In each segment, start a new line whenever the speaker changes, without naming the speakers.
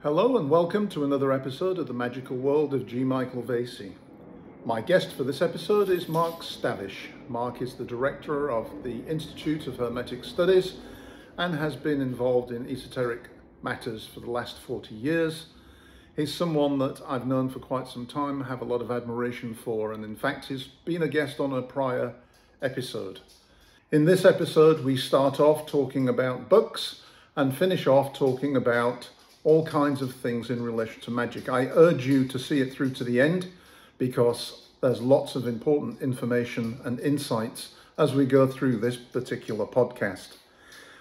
Hello and welcome to another episode of the Magical World of G. Michael Vasey. My guest for this episode is Mark Stavish. Mark is the director of the Institute of Hermetic Studies and has been involved in esoteric matters for the last 40 years. He's someone that I've known for quite some time, have a lot of admiration for, and in fact he's been a guest on a prior episode. In this episode we start off talking about books and finish off talking about all kinds of things in relation to magic. I urge you to see it through to the end because there's lots of important information and insights as we go through this particular podcast.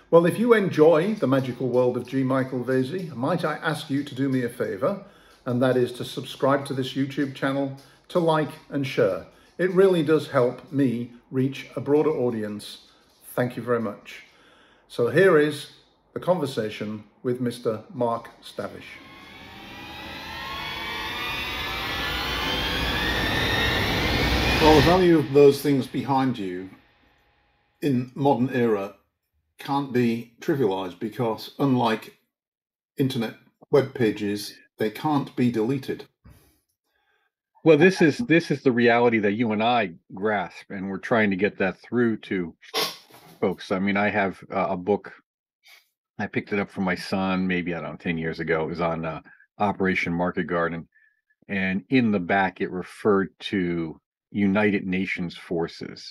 Well, if you enjoy the magical world of G. Michael Vasey, might I ask you to do me a favor, and that is to subscribe to this YouTube channel, to like and share. It really does help me reach a broader audience. Thank you very much. So here is the conversation with Mr. Mark Stavish. Well, the value of those things behind you in modern era can't be trivialized because unlike internet web pages, they can't be deleted.
Well, this is the reality that you and I grasp, and we're trying to get that through to folks. I mean, I have a book. I picked it up from my son, maybe, I don't know, 10 years ago. It was on Operation Market Garden. And in the back, it referred to United Nations forces.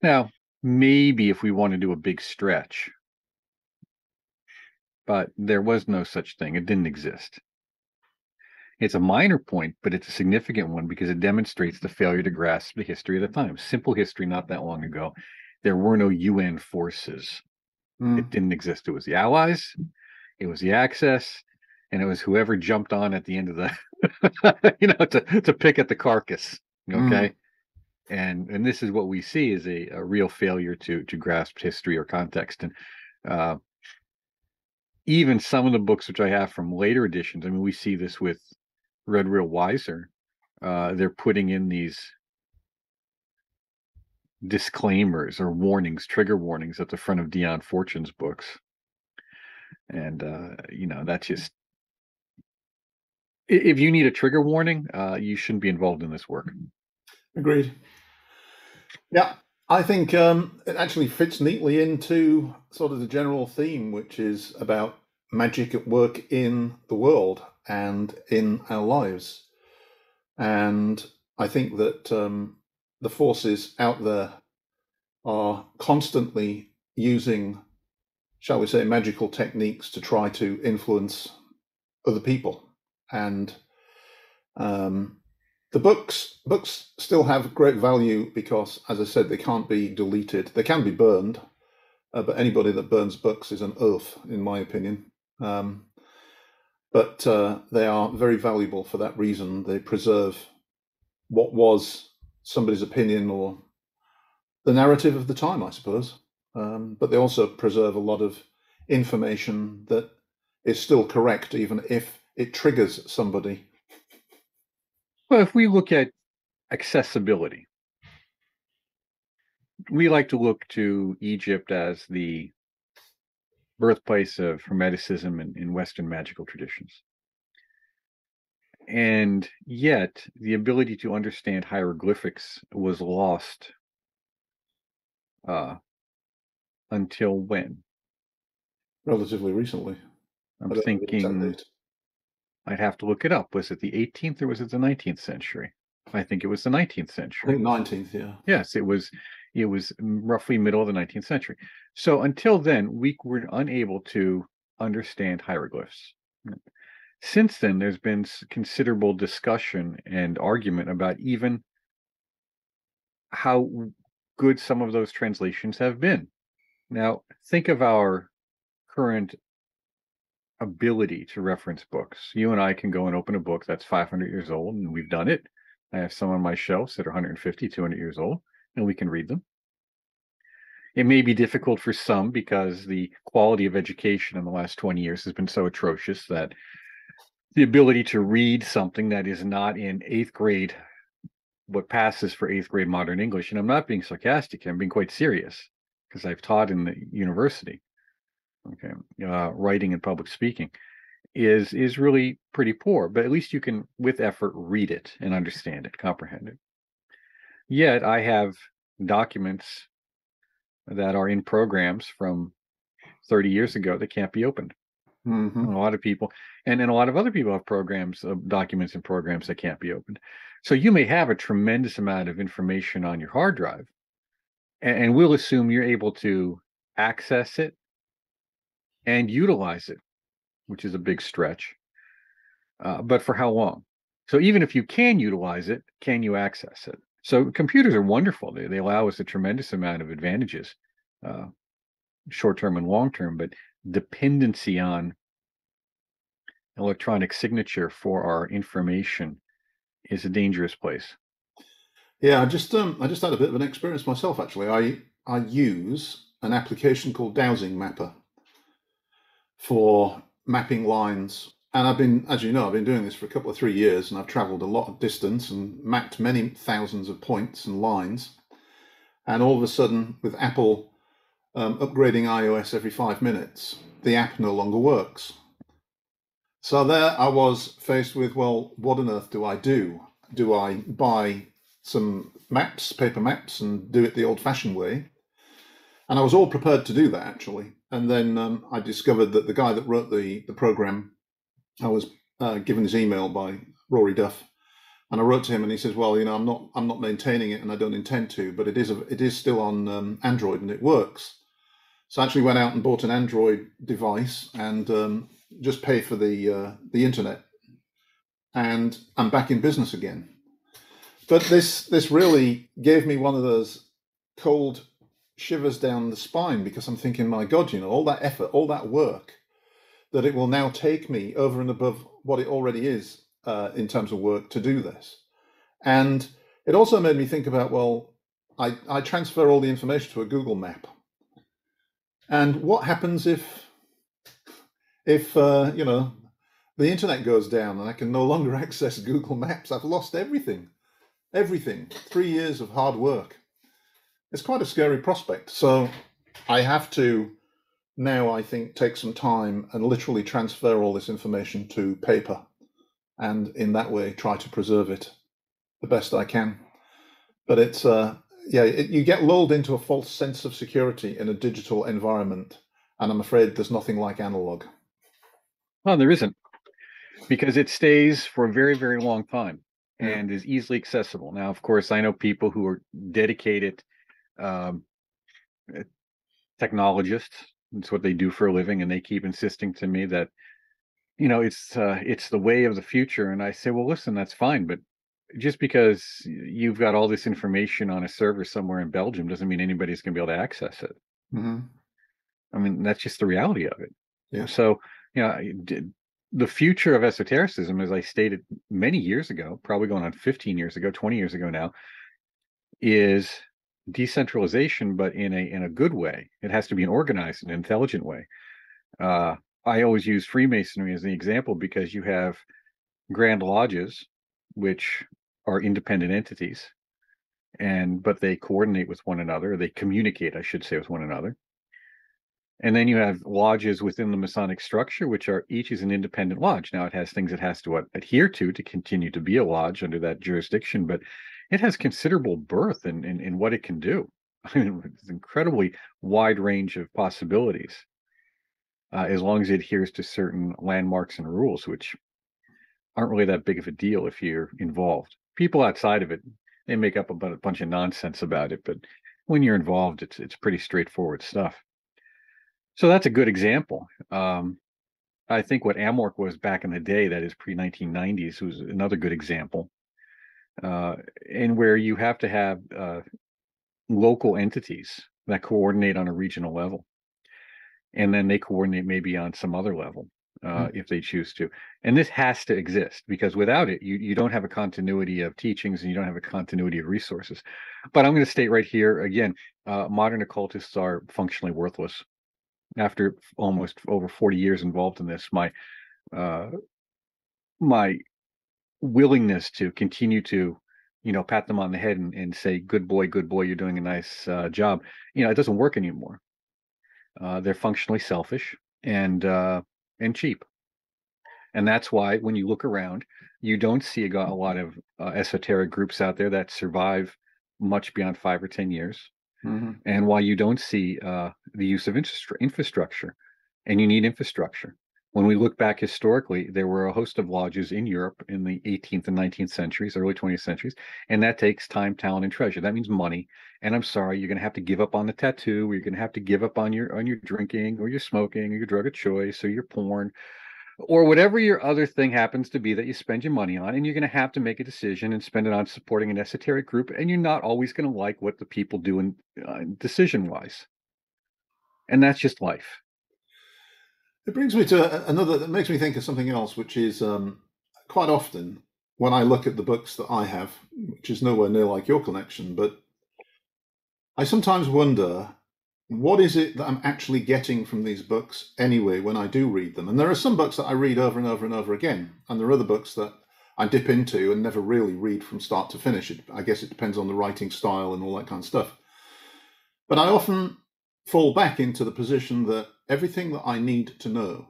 Now, maybe if we want to do a big stretch, but there was no such thing. It didn't exist. It's a minor point, but it's a significant one because it demonstrates the failure to grasp the history of the time. Simple history not that long ago. There were no UN forces. It didn't exist. It was the Allies, it was the Axis, and it was whoever jumped on at the end of the, to pick at the carcass. Okay. And this is what we see is a real failure to grasp history or context. And even some of the books which I have from later editions, I mean, we see this with Red Real Wiser. They're putting in these disclaimers or warnings, trigger warnings at the front of Dion Fortune's books. And, that's just, if you need a trigger warning, you shouldn't be involved in this work.
Agreed. Yeah, I think it actually fits neatly into sort of the general theme, which is about magic at work in the world and in our lives. And I think that the forces out there are constantly using, shall we say, magical techniques to try to influence other people. And the books still have great value because, as I said, they can't be deleted. They can be burned, but anybody that burns books is an oaf, in my opinion. But they are very valuable for that reason. They preserve what was somebody's opinion or the narrative of the time, I suppose. But they also preserve a lot of information that is still correct, even if it triggers somebody.
Well, if we look at accessibility, we like to look to Egypt as the birthplace of Hermeticism in Western magical traditions. And yet, the ability to understand hieroglyphics was lost until when?
Relatively recently.
I'm thinking I'd have to look it up. Was it the 18th or was it the 19th century? I think it was the 19th century.
I think 19th, yeah.
Yes, it was roughly middle of the 19th century. So until then, we were unable to understand hieroglyphs. Since then, there's been considerable discussion and argument about even how good some of those translations have been. Now, think of our current ability to reference books. You and I can go and open a book that's 500 years old, and we've done it. I have some on my shelves that are 150, 200 years old, and we can read them. It may be difficult for some because the quality of education in the last 20 years has been so atrocious that the ability to read something that is not in 8th grade, what passes for 8th grade modern English, and I'm not being sarcastic, I'm being quite serious because I've taught in the university. okay, writing and public speaking, is really pretty poor. But at least you can, with effort, read it and understand it, comprehend it. Yet I have documents that are in programs from 30 years ago that can't be opened.
Mm-hmm.
And a lot of people, and then a lot of other people have programs, documents and programs that can't be opened. So you may have a tremendous amount of information on your hard drive, and we'll assume you're able to access it and utilize it, which is a big stretch. But for how long? So even if you can utilize it, can you access it? So computers are wonderful. They allow us a tremendous amount of advantages, uh, short term and long term, but dependency on electronic signature for our information is a dangerous place.
Yeah, I just had a bit of an experience myself actually. I use an application called Dowsing Mapper for mapping lines. And I've been, as you know, I've been doing this for a couple of 3 years, and I've traveled a lot of distance and mapped many thousands of points and lines. And all of a sudden, with Apple upgrading iOS every 5 minutes, the app no longer works. So there I was faced with, well, what on earth do I do? Do I buy some maps, paper maps, and do it the old-fashioned way? And I was all prepared to do that, actually. And then I discovered that the guy that wrote the program, I was given his email by Rory Duff, and I wrote to him, and he says, "Well, you know, I'm not maintaining it, and I don't intend to, but it is still on Android, and it works." So I actually went out and bought an Android device and just pay for the internet, and I'm back in business again. But this really gave me one of those cold shivers down the spine, because I'm thinking, my God, you know, all that effort, all that work, that it will now take me over and above what it already is in terms of work to do this. And it also made me think about, well, I transfer all the information to a Google map. And what happens if you know, the internet goes down and I can no longer access Google Maps? I've lost everything. 3 years of hard work. It's quite a scary prospect. So I have to now, I think, take some time and literally transfer all this information to paper, and in that way try to preserve it the best I can. But it's you get lulled into a false sense of security in a digital environment, and I'm afraid there's nothing like analog.
Well, there isn't, because it stays for a very, very long time and is easily accessible. Now, of course, I know people who are dedicated um, technologists. It's what they do for a living, and they keep insisting to me that, you know, it's the way of the future. And I say, well, listen, that's fine, but just because you've got all this information on a server somewhere in Belgium doesn't mean anybody's going to be able to access it.
Mm-hmm.
I mean, that's just the reality of it.
Yeah.
So, you know, the future of esotericism, as I stated many years ago, probably going on 15 years ago, 20 years ago now, is decentralization, but in a good way. It has to be an organized and intelligent way. I always use Freemasonry as an example, because you have grand lodges, which are independent entities, but they coordinate with one another. They communicate, I should say, with one another. And then you have lodges within the Masonic structure, which are each is an independent lodge. Now, it has things it has to adhere to continue to be a lodge under that jurisdiction, but it has considerable birth in what it can do. I mean, it's an incredibly wide range of possibilities, as long as it adheres to certain landmarks and rules, which aren't really that big of a deal if you're involved. People outside of it, they make up a bunch of nonsense about it, but when you're involved, it's pretty straightforward stuff. So that's a good example. I think what Amorc was back in the day, that is pre-1990s, was another good example. And where you have to have local entities that coordinate on a regional level, and then they coordinate maybe on some other level if they choose to. And this has to exist, because without it, you don't have a continuity of teachings, and you don't have a continuity of resources. But I'm going to state right here again, modern occultists are functionally worthless. After almost over 40 years involved in this, my willingness to continue to, you know, pat them on the head and say, good boy, you're doing a nice job, you know, it doesn't work anymore. They're functionally selfish and cheap. And that's why when you look around, you don't see a lot of esoteric groups out there that survive much beyond 5 or 10 years.
Mm-hmm.
And why you don't see the use of infrastructure. And you need infrastructure. When we look back historically, there were a host of lodges in Europe in the 18th and 19th centuries, early 20th centuries, and that takes time, talent, and treasure. That means money. And I'm sorry, you're going to have to give up on the tattoo, or you're going to have to give up on your drinking, or your smoking, or your drug of choice, or your porn, or whatever your other thing happens to be that you spend your money on. And you're going to have to make a decision and spend it on supporting an esoteric group. And you're not always going to like what the people do in decision-wise. And that's just life.
It brings me to another, that makes me think of something else, which is quite often when I look at the books that I have, which is nowhere near like your collection, but I sometimes wonder, what is it that I'm actually getting from these books anyway when I do read them? And there are some books that I read over and over and over again, and there are other books that I dip into and never really read from start to finish. I guess it depends on the writing style and all that kind of stuff. But I often fall back into the position that everything that I need to know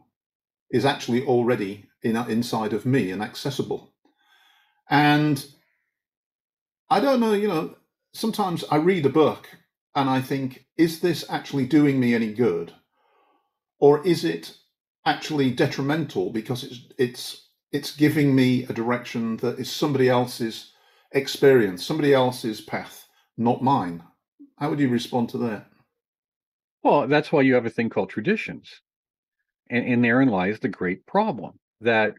is actually already inside of me and accessible. And I don't know, sometimes I read a book and I think, is this actually doing me any good? Or is it actually detrimental because it's giving me a direction that is somebody else's experience, somebody else's path, not mine? How would you respond to that?
Well, that's why you have a thing called traditions. And therein lies the great problem that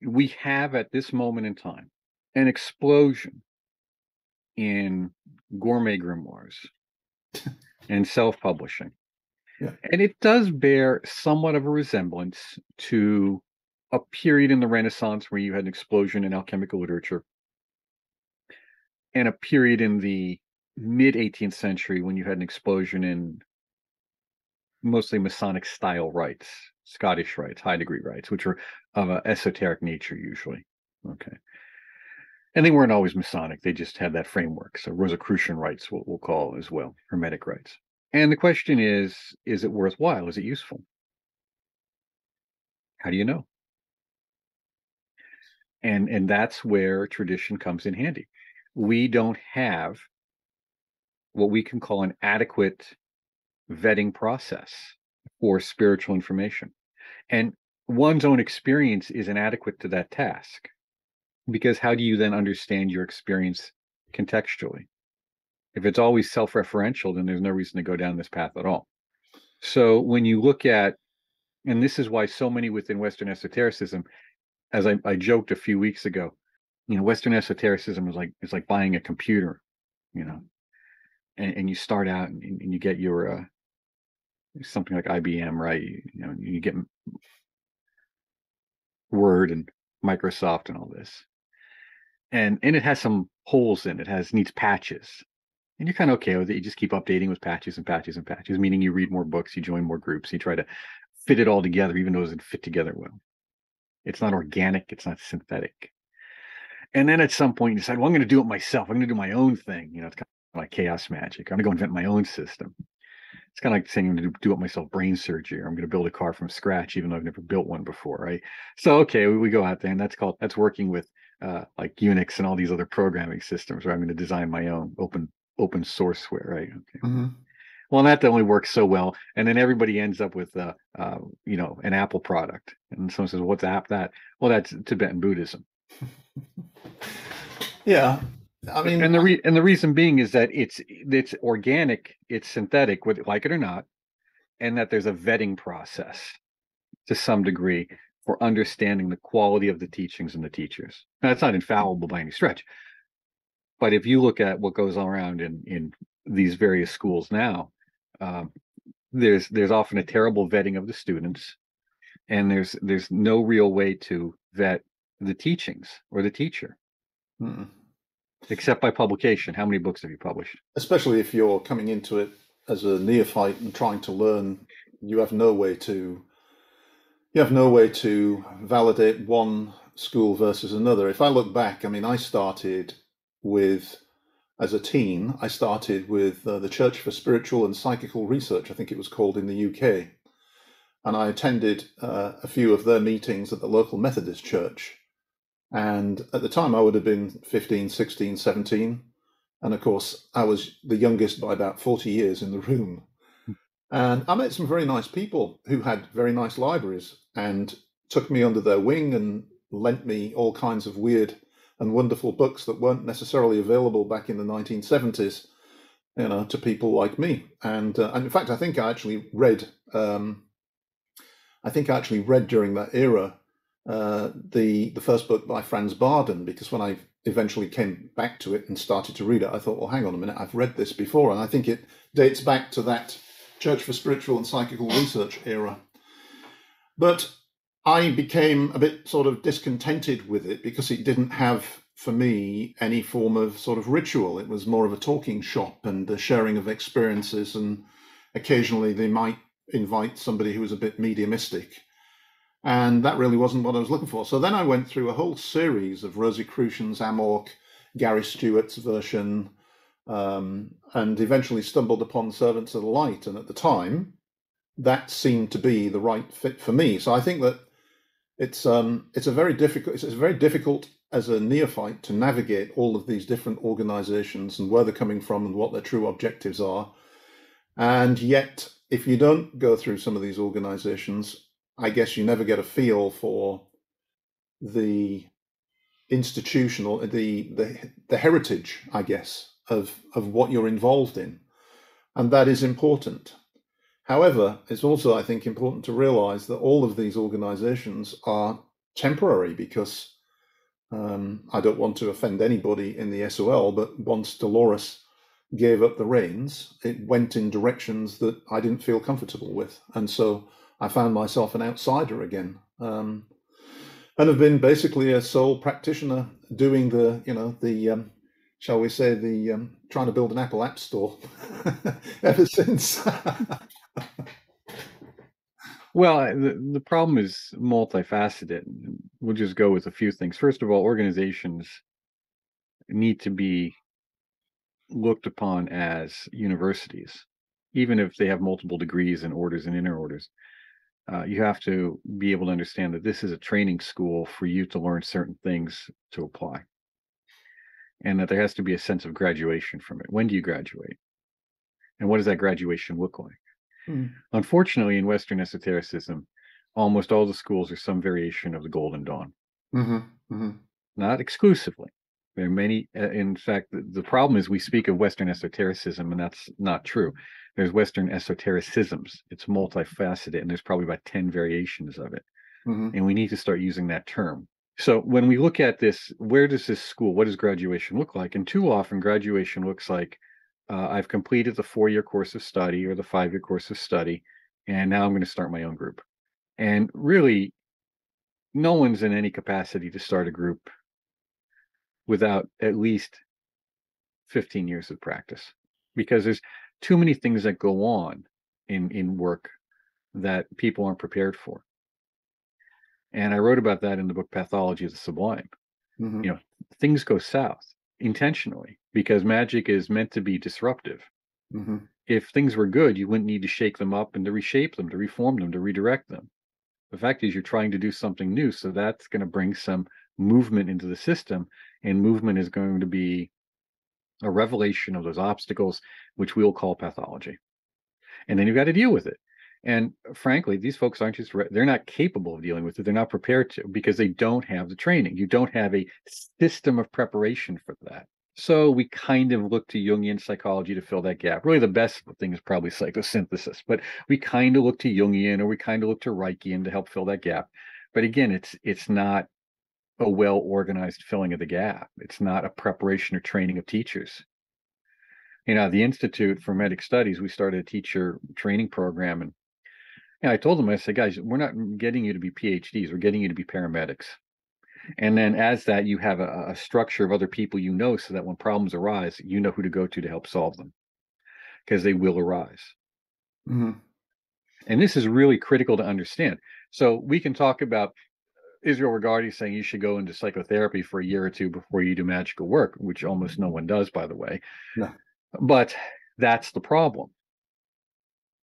we have at this moment in time an explosion in gourmet grimoires and self-publishing.
Yeah.
And it does bear somewhat of a resemblance to a period in the Renaissance where you had an explosion in alchemical literature, and a period in the mid 18th century when you had an explosion in mostly Masonic style rites, Scottish rites, high degree rites, which were of an esoteric nature usually. Okay. And they weren't always Masonic. They just had that framework. So Rosicrucian rites, what we'll call as well, Hermetic rites. And the question is it worthwhile? Is it useful? How do you know? And that's where tradition comes in handy. We don't have what we can call an adequate vetting process for spiritual information. And one's own experience is inadequate to that task. Because how do you then understand your experience contextually? If it's always self-referential, then there's no reason to go down this path at all. So when you look at, and this is why so many within Western esotericism, as I joked a few weeks ago, Western esotericism is like buying a computer, and you start out and you get your something like IBM, right? You get Word and Microsoft and all this, and it has some holes in it. Needs patches, and you're kind of okay with it. You just keep updating with patches and patches and patches, meaning you read more books, you join more groups, you try to fit it all together, even though it doesn't fit together well. It's not organic, it's not synthetic. And then at some point you decide, well, I'm going to do it myself. I'm going to do my own thing. It's kind of like chaos magic. I'm going to go invent my own system. It's kind of like saying I'm going to do it myself, brain surgery, or I'm going to build a car from scratch, even though I've never built one before, right? So, okay, we go out there, and that's working with like Unix and all these other programming systems, where I'm going to design my own open sourceware, right? Okay.
Mm-hmm.
Well, that only works so well, and then everybody ends up with an Apple product, and someone says, "What's that?" Well, that's Tibetan Buddhism.
Yeah, I mean,
and the reason being is that it's organic, it's synthetic, whether like it or not, and that there's a vetting process to some degree for understanding the quality of the teachings and the teachers. Now, it's not infallible by any stretch, but if you look at what goes around in these various schools now, there's often a terrible vetting of the students, and there's no real way to vet the teachings or the teacher.
Mm-mm.
Except by publication. How many books have you published?
Especially if you're coming into it as a neophyte and trying to learn, you have no way to validate one school versus another. If I look back, I mean, I started with as a teen, I started with the Church for Spiritual and Psychical Research, I think it was called, in the UK. And I attended a few of their meetings at the local Methodist church. And at the time, I would have been 15, 16, 17. And of course, I was the youngest by about 40 years in the room. And I met some very nice people who had very nice libraries and took me under their wing and lent me all kinds of weird and wonderful books that weren't necessarily available back in the 1970s, to people like me. And in fact, I think I actually read during that era the first book by Franz Barden, because when I eventually came back to it and started to read it, I thought, well, hang on a minute, I've read this before. And I think it dates back to that Church for Spiritual and Psychical Research era. But I became a bit sort of discontented with it because it didn't have, for me, any form of sort of ritual. It was more of a talking shop and the sharing of experiences, and occasionally they might invite somebody who was a bit mediumistic. And that really wasn't what I was looking for. So then I went through a whole series of Rosicrucians, Amorc, Gary Stewart's version, and eventually stumbled upon Servants of the Light. And at the time, that seemed to be the right fit for me. So I think that it's very difficult as a neophyte to navigate all of these different organizations and where they're coming from and what their true objectives are. And yet, if you don't go through some of these organizations, I guess you never get a feel for the institutional, the heritage, I guess, of what you're involved in. And that is important. However, it's also, I think, important to realize that all of these organizations are temporary, because I don't want to offend anybody in the SOL, but once Dolores gave up the reins, it went in directions that I didn't feel comfortable with. And so I found myself an outsider again, and have been basically a sole practitioner doing shall we say, trying to build an Apple App Store ever since.
Well, the problem is multifaceted. We'll just go with a few things. First of all, organizations need to be looked upon as universities, even if they have multiple degrees and orders and inner orders. You have to be able to understand that this is a training school for you to learn certain things to apply, and that there has to be a sense of graduation from it. When do you graduate? And what does that graduation look like? Unfortunately, in Western esotericism, almost all the schools are some variation of the Golden Dawn. Not exclusively. There are many. In fact, the problem is we speak of Western esotericism, and that's not true. There's Western esotericisms. It's multifaceted, and there's probably about 10 variations of it. And we need to start using that term. So when we look at this, where does this school, what does graduation look like? And too often, graduation looks like, I've completed the 4-year course of study or the 5-year course of study, and now I'm going to start my own group. And really, no one's in any capacity to start a group without at least 15 years of practice, because there's too many things that go on in work that people aren't prepared for. And I wrote about that in the book Pathology of the Sublime. Things go south intentionally because magic is meant to be disruptive. If things were good, you wouldn't need to shake them up and to reshape them, to reform them, to redirect them. The fact is, you're trying to do something new, so that's going to bring some movement into the system, and movement is going to be a revelation of those obstacles, which we'll call pathology. And then you've got to deal with it. And frankly, these folks aren't just, they're not capable of dealing with it. They're not prepared to, because they don't have the training. You don't have a system of preparation for that. So we kind of look to Jungian psychology to fill that gap. Really, the best thing is probably psychosynthesis, but we kind of look to Jungian, or we kind of look to Reichian to help fill that gap. But again, it's not a well-organized filling of the gap. It's not a preparation or training of teachers. The Institute for Hermetic Studies, we started a teacher training program, and I told them, I said, guys, we're not getting you to be PhDs, we're getting you to be paramedics. And then as that, you have a structure of other people so that when problems arise, you know who to go to help solve them, because they will arise. And this is really critical to understand. So we can talk about, Israel Regardie saying you should go into psychotherapy for a year or two before you do magical work, which almost no one does, by the way.
No.
But that's the problem.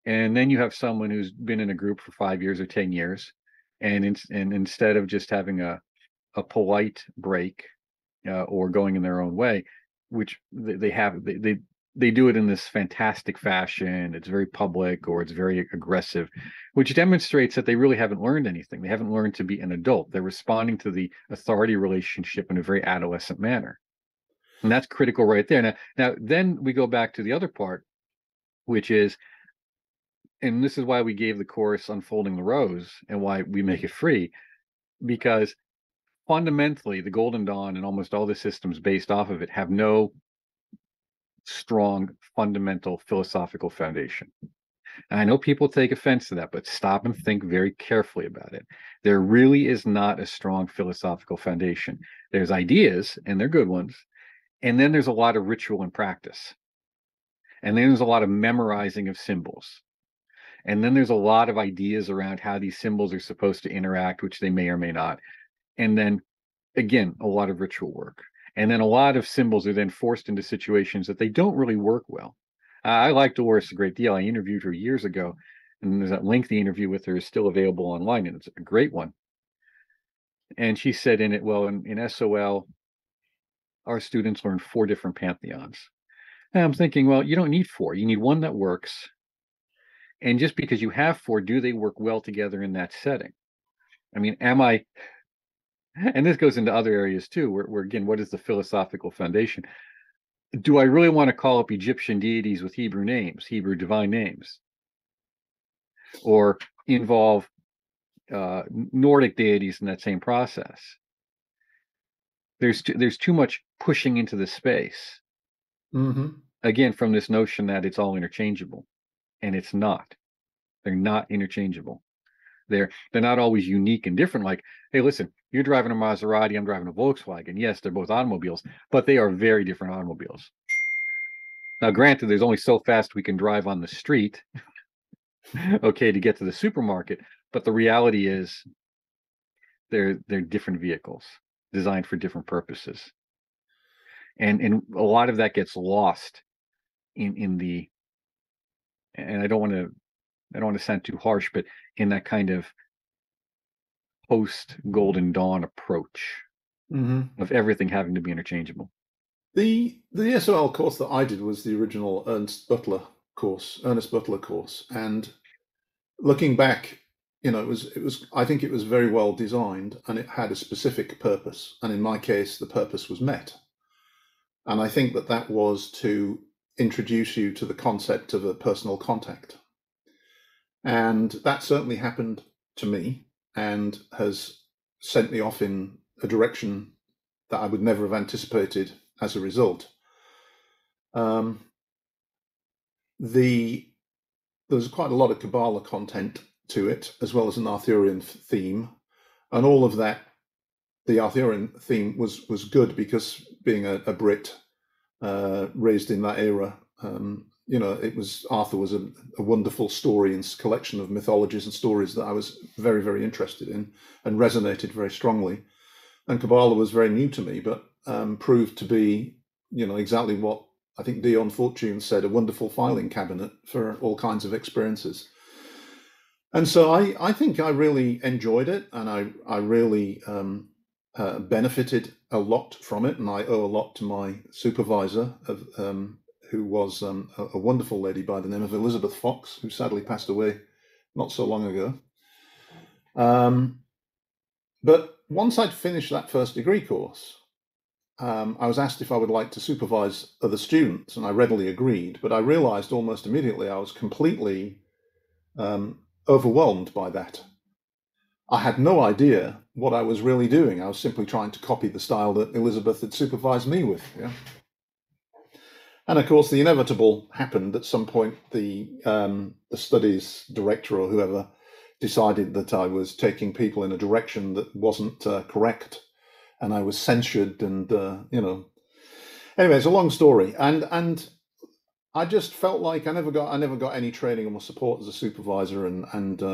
And then you have someone who's been in a group for 5 years or 10 years, and instead of just having a polite break or going in their own way, which they do it in this fantastic fashion. It's very public or it's very aggressive, which demonstrates that they really haven't learned anything. They haven't learned to be an adult. They're responding to the authority relationship in a very adolescent manner. And that's critical right there. Now, then we go back to the other part, which is, and this is why we gave the course Unfolding the Rose and why we make it free, because fundamentally the Golden Dawn and almost all the systems based off of it have no strong fundamental philosophical foundation. And I know people take offense to that, but stop and think very carefully about it. There really is not a strong philosophical foundation. There's ideas, and they're good ones, and then there's a lot of ritual and practice, and then there's a lot of memorizing of symbols, and then there's a lot of ideas around how these symbols are supposed to interact, which they may or may not. And then, again, a lot of ritual work. And then a lot of symbols are then forced into situations that they don't really work well. I like Dolores a great deal. I interviewed her years ago, and there's that lengthy interview with her is still available online, and it's a great one. And she said in it, well, in SOL, our students learn 4 different pantheons. And I'm thinking, well, you don't need 4. You need one that works. And just because you have 4, do they work well together in that setting? I mean, and this goes into other areas too, where again, what is the philosophical foundation? Do I really want to call up Egyptian deities with Hebrew names, Hebrew divine names? Or involve Nordic deities in that same process? There's too much pushing into the space.
Mm-hmm.
Again, from this notion that it's all interchangeable. And it's not. They're not interchangeable. They're not always unique and different. Like, hey, listen, you're driving a Maserati, I'm driving a Volkswagen. Yes, they're both automobiles, but they are very different automobiles. Now, granted, there's only so fast we can drive on the street, okay, to get to the supermarket. But the reality is they're different vehicles designed for different purposes. And a lot of that gets lost in the, and I don't want to sound too harsh, but in that kind of post Golden Dawn approach of everything having to be interchangeable.
The SOL course that I did was the original Ernest Butler course, and looking back, it was I think it was very well designed, and it had a specific purpose, and in my case the purpose was met. And I think that was to introduce you to the concept of a personal contact. And that certainly happened to me and has sent me off in a direction that I would never have anticipated as a result. There's quite a lot of Kabbalah content to it, as well as an Arthurian theme. And all of that, the Arthurian theme was good because being a Brit raised in that era, Arthur was a wonderful story and collection of mythologies and stories that I was very, very interested in and resonated very strongly. And Kabbalah was very new to me, but proved to be, exactly what I think Dion Fortune said, a wonderful filing cabinet for all kinds of experiences. And so I think I really enjoyed it, and I really benefited a lot from it, and I owe a lot to my supervisor, who was a wonderful lady by the name of Elizabeth Fox, who sadly passed away not so long ago. But once I'd finished that first degree course, I was asked if I would like to supervise other students, and I readily agreed. But I realized almost immediately I was completely overwhelmed by that. I had no idea what I was really doing. I was simply trying to copy the style that Elizabeth had supervised me with. Yeah. And of course, the inevitable happened at some point. The studies director or whoever decided that I was taking people in a direction that wasn't correct, and I was censured. And anyway, it's a long story. And I just felt like I never got any training or support as a supervisor, and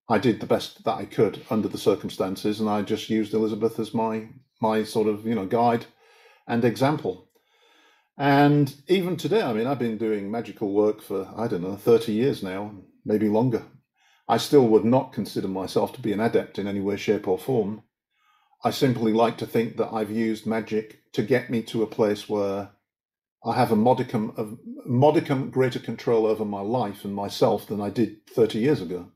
I did the best that I could under the circumstances, and I just used Elizabeth as my sort of guide and example. And even today, I mean, I've been doing magical work for, I don't know, 30 years now, maybe longer. I still would not consider myself to be an adept in any way, shape, or form. I simply like to think that I've used magic to get me to a place where I have a modicum greater control over my life and myself than I did 30 years ago.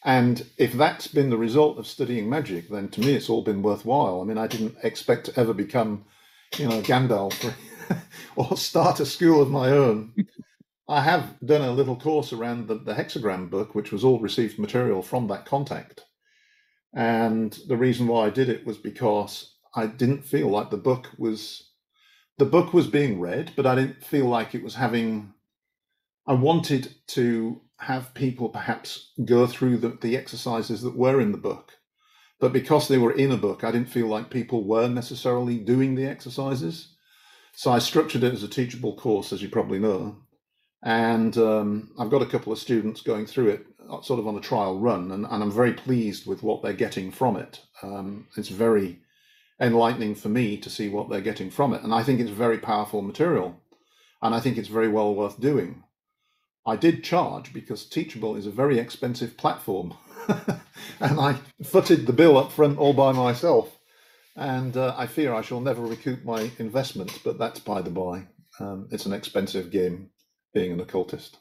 And if that's been the result of studying magic, then to me it's all been worthwhile. I mean, I didn't expect to ever become, Gandalf or start a school of my own. I have done a little course around the hexagram book, which was all received material from that contact. And the reason why I did it was because I didn't feel like the book was being read, but I didn't feel like it was having. I wanted to have people perhaps go through the exercises that were in the book, but because they were in a book, I didn't feel like people were necessarily doing the exercises. So I structured it as a teachable course, as you probably know. And I've got a couple of students going through it sort of on a trial run, and I'm very pleased with what they're getting from it. It's very enlightening for me to see what they're getting from it. And I think it's very powerful material, and I think it's very well worth doing. I did charge because Teachable is a very expensive platform, and I footed the bill up front all by myself. And I fear I shall never recoup my investment, but that's by the by. It's an expensive game, being an occultist.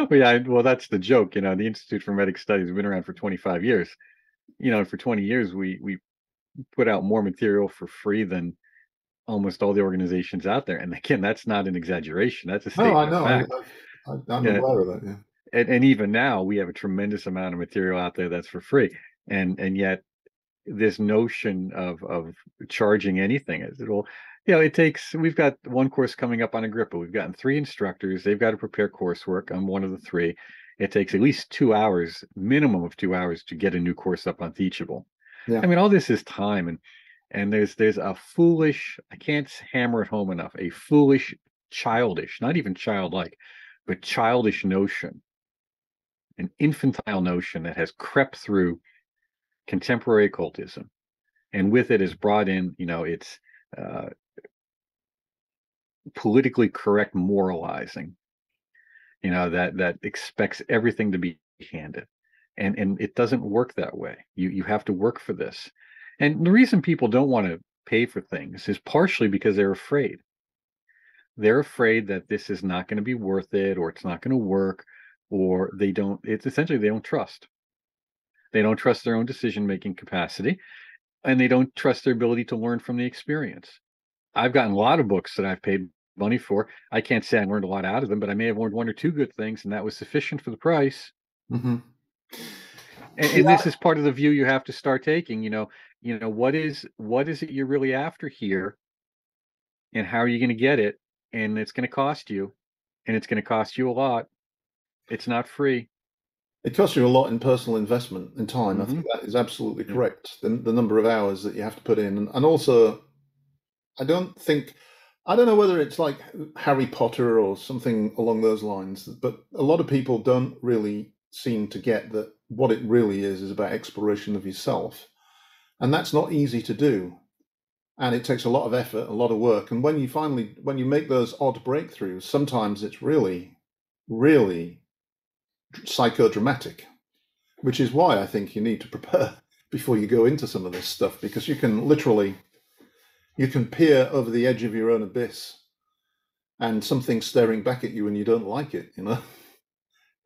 Well, that's the joke. The Institute for Hermetic Studies has been around for 25 years. And for 20 years, we put out more material for free than almost all the organizations out there. And again, that's not an exaggeration. That's a statement of fact.
I'm aware of that, yeah.
And even now, we have a tremendous amount of material out there that's for free. And yet, this notion of charging anything is we've got one course coming up on Agrippa. We've gotten 3 instructors. They've got to prepare coursework. I'm one of the 3. It takes at least 2 hours, minimum of 2 hours, to get a new course up on Teachable.
Yeah.
I mean, all this is time, and there's a foolish, I can't hammer it home enough, a foolish, childish, not even childlike, but childish notion, an infantile notion that has crept through contemporary occultism, and with it is brought in, it's politically correct moralizing, that expects everything to be handed, and it doesn't work that way. You have to work for this, and the reason people don't want to pay for things is partially because they're afraid. They're afraid that this is not going to be worth it, or it's not going to work, or it's essentially they don't trust. They don't trust their own decision-making capacity, and they don't trust their ability to learn from the experience. I've gotten a lot of books that I've paid money for. I can't say I learned a lot out of them, but I may have learned 1 or 2 good things, and that was sufficient for the price.
Mm-hmm.
And this is part of the view you have to start taking. What is it you're really after here, and how are you going to get it? And it's going to cost you, and it's going to cost you a lot. It's not free.
It costs you a lot in personal investment and time. Mm-hmm. I think that is absolutely correct. The number of hours that you have to put in, and also, I don't know whether it's like Harry Potter or something along those lines, but a lot of people don't really seem to get that what it really is about exploration of yourself, and that's not easy to do, and it takes a lot of effort, a lot of work. And when you make those odd breakthroughs, sometimes it's really, really psychodramatic, which is why I think you need to prepare before you go into some of this stuff, because you can peer over the edge of your own abyss and something's staring back at you and you don't like it,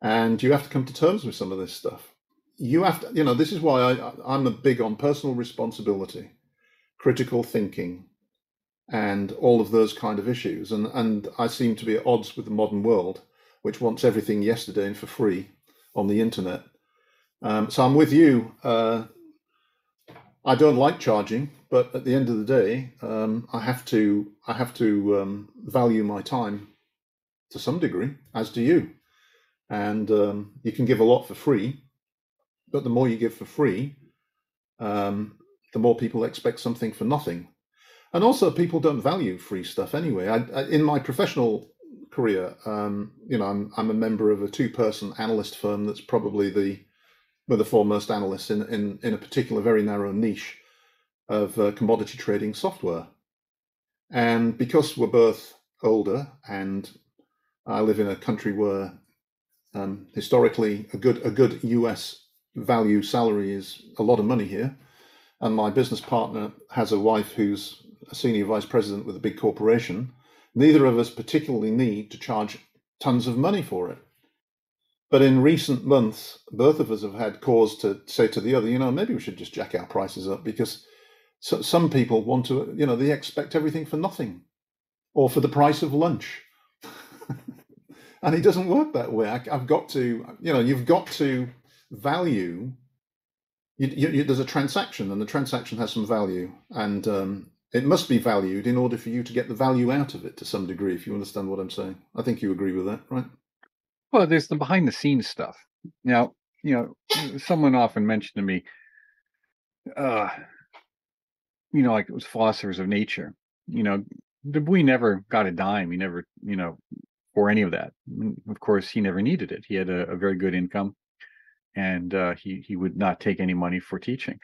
and you have to come to terms with some of this stuff. You have to, this is why I'm a big on personal responsibility, critical thinking, and all of those kind of issues. And I seem to be at odds with the modern world, which wants everything yesterday and for free on the internet. So I'm with you. I don't like charging, but at the end of the day, I have to value my time to some degree, as do you. And you can give a lot for free, but the more you give for free, the more people expect something for nothing. And also, people don't value free stuff anyway. In my professional career, I'm a member of a 2-person analyst firm that's probably We're the foremost analysts in a particular very narrow niche of commodity trading software. And because we're both older, and I live in a country where historically a good US value salary is a lot of money here, and my business partner has a wife who's a senior vice president with a big corporation, neither of us particularly need to charge tons of money for it. But in recent months, both of us have had cause to say to the other, maybe we should just jack our prices up, because some people want to, they expect everything for nothing or for the price of lunch. And it doesn't work that way. I've got to, you've got to value. There's a transaction, and the transaction has some value, and it must be valued in order for you to get the value out of it to some degree, if you understand what I'm saying. I think you agree with that, right?
Well, there's the behind the scenes stuff. Now, someone often mentioned to me, like it was philosophers of nature, we never got a dime. He never, for any of that. Of course, he never needed it. He had a very good income, and he would not take any money for teaching.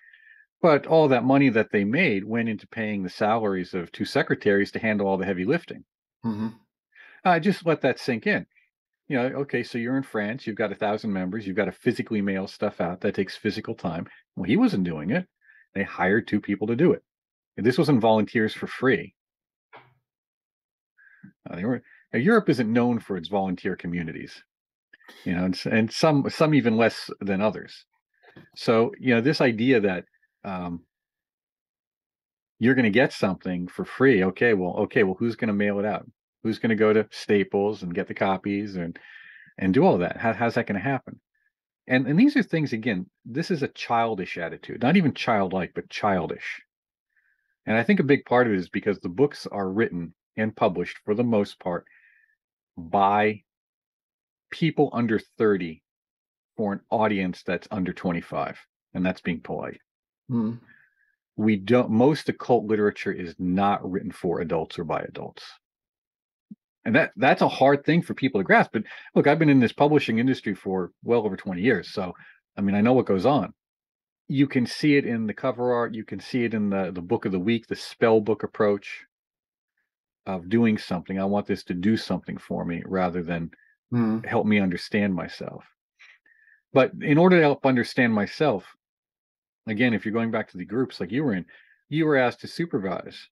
But all that money that they made went into paying the salaries of 2 secretaries to handle all the heavy lifting.
Mm-hmm.
Just let that sink in. Okay, so you're in France, you've got 1,000 members, you've got to physically mail stuff out. That takes physical time. Well, he wasn't doing it. They hired 2 people to do it. And this wasn't volunteers for free. Europe isn't known for its volunteer communities, and some even less than others. So, this idea that you're going to get something for free. Okay, well, who's going to mail it out? Who's going to go to Staples and get the copies and do all that? How's that going to happen? And these are things, again, this is a childish attitude, not even childlike, but childish. And I think a big part of it is because the books are written and published for the most part by people under 30 for an audience that's under 25. And that's being polite.
Mm.
Most occult literature is not written for adults or by adults. And that's a hard thing for people to grasp. But look, I've been in this publishing industry for well over 20 years. So, I know what goes on. You can see it in the cover art. You can see it in the book of the week, the spell book approach of doing something. I want this to do something for me rather than help me understand myself. But in order to help understand myself, again, if you're going back to the groups like you were in, you were asked to supervise.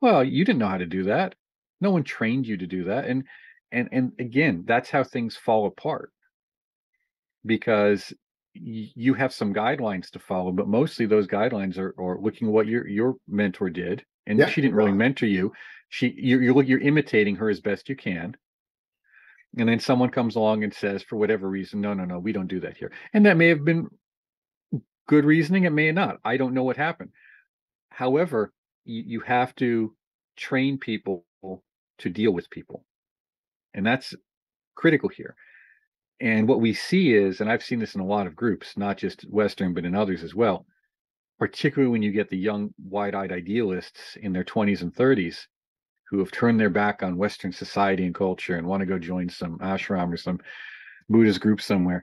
Well, you didn't know how to do that. No one trained you to do that. And again, that's how things fall apart, because you have some guidelines to follow, but mostly those guidelines are looking at what your mentor did, and she didn't really mentor you. You're imitating her as best you can, and then someone comes along and says, for whatever reason, no, we don't do that here, and that may have been good reasoning. It may not. I don't know what happened. However, you have to train people to deal with people, and that's critical here. And what we see is, and I've seen this in a lot of groups, not just Western, but in others as well, particularly when you get the young, wide-eyed idealists in their 20s and 30s who have turned their back on Western society and culture and want to go join some ashram or some Buddhist group somewhere.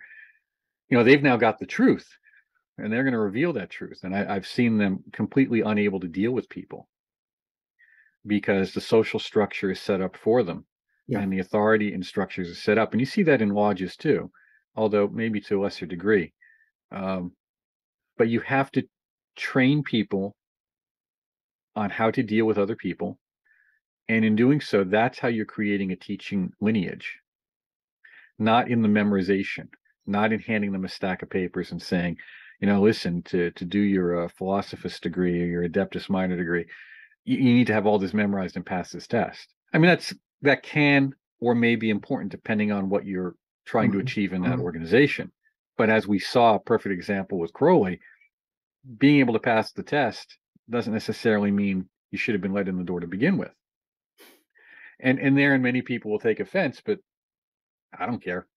They've now got the truth, and they're going to reveal that truth. And I've seen them completely unable to deal with people because the social structure is set up for them. Yeah. And the authority and structures are set up. And you see that in lodges too, although maybe to a lesser degree. But you have to train people on how to deal with other people. And in doing so, that's how you're creating a teaching lineage, not in the memorization, not in handing them a stack of papers and saying, listen, to do your philosophist degree or your adeptus minor degree, you need to have all this memorized and pass this test. That can or may be important depending on what you're trying to achieve in that organization. But as we saw, a perfect example with Crowley, being able to pass the test doesn't necessarily mean you should have been let in the door to begin with. And therein many people will take offense, but I don't care.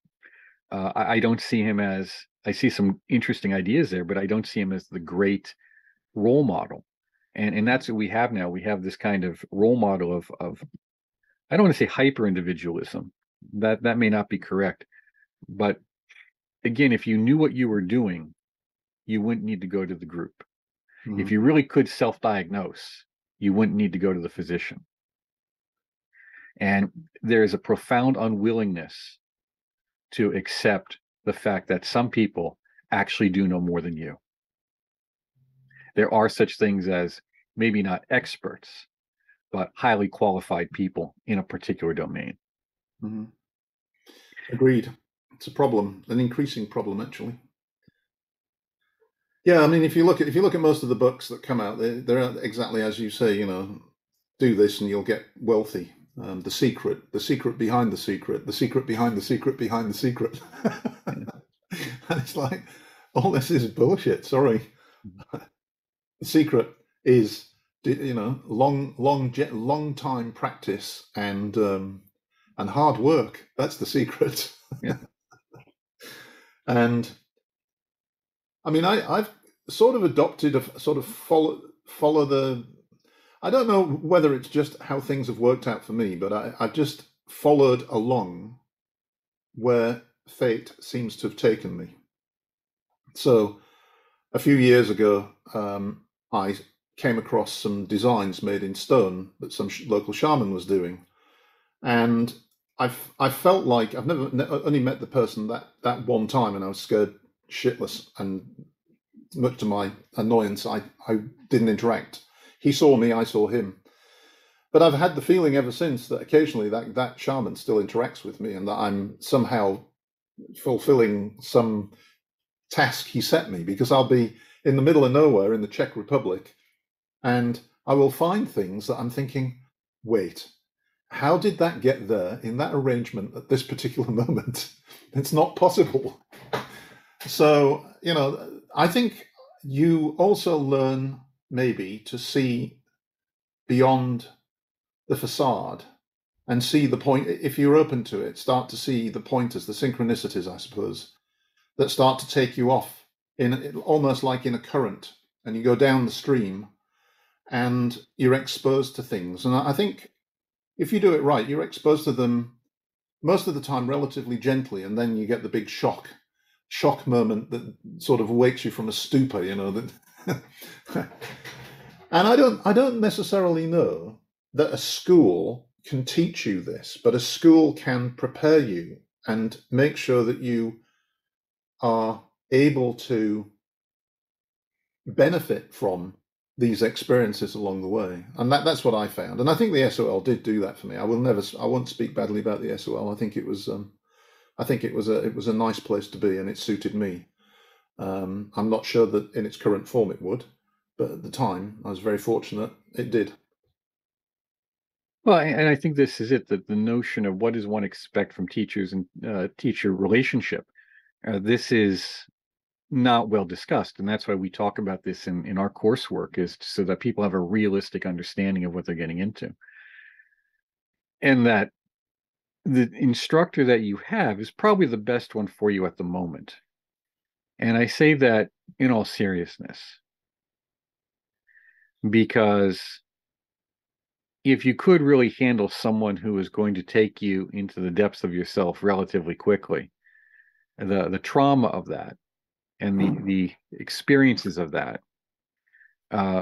I don't see him as, I see some interesting ideas there, but I don't see him as the great role model. And that's what we have now. We have this kind of role model of I don't want to say hyper individualism. That may not be correct. But again, if you knew what you were doing you wouldn't need to go to the group.
Mm-hmm.
If you really could self-diagnose, you wouldn't need to go to the physician. And there is a profound unwillingness to accept the fact that some people actually do know more than you. There are such things as maybe not experts, but highly qualified people in a particular domain.
Mm-hmm. Agreed. It's a problem, an increasing problem, actually. Yeah, I mean, if you look at most of the books that come out, they're exactly as you say. Do this and you'll get wealthy. The secret behind the secret, the secret behind the secret behind the secret. And it's like, all this is bullshit. Sorry. The secret is, long time practice and hard work. That's the secret.
Yeah.
And I mean, I've sort of adopted a sort of follow the. I don't know whether it's just how things have worked out for me, but I've just followed along where fate seems to have taken me. So a few years ago, I came across some designs made in stone that some local shaman was doing, and I felt like I've only met the person that one time, and I was scared shitless, and much to my annoyance, I didn't interact. He saw me, I saw him. But I've had the feeling ever since that occasionally that shaman still interacts with me, and that I'm somehow fulfilling some task he set me, because I'll be in the middle of nowhere in the Czech Republic, and I will find things that I'm thinking, wait, how did that get there in that arrangement at this particular moment? It's not possible. So, I think you also learn maybe to see beyond the facade and see the point. If you're open to it, start to see the pointers, the synchronicities, I suppose, that start to take you off in almost like in a current, and you go down the stream and you're exposed to things. And I think if you do it right, you're exposed to them most of the time relatively gently, and then you get the big shock moment that sort of wakes you from a stupor, that. And I don't necessarily know that a school can teach you this, but a school can prepare you and make sure that you are able to benefit from these experiences along the way. And that's what I found. And I think the SOL did do that for me. I won't speak badly about the SOL. I think it was a nice place to be, and it suited me. I'm not sure that in its current form it would, but at the time I was very fortunate it did.
Well, and I think this is it, that the notion of what does one expect from teachers and teacher relationship, this is not well discussed. And that's why we talk about this in our coursework, is so that people have a realistic understanding of what they're getting into. And that the instructor that you have is probably the best one for you at the moment. And I say that in all seriousness, because if you could really handle someone who is going to take you into the depths of yourself relatively quickly, the trauma of that and the experiences of that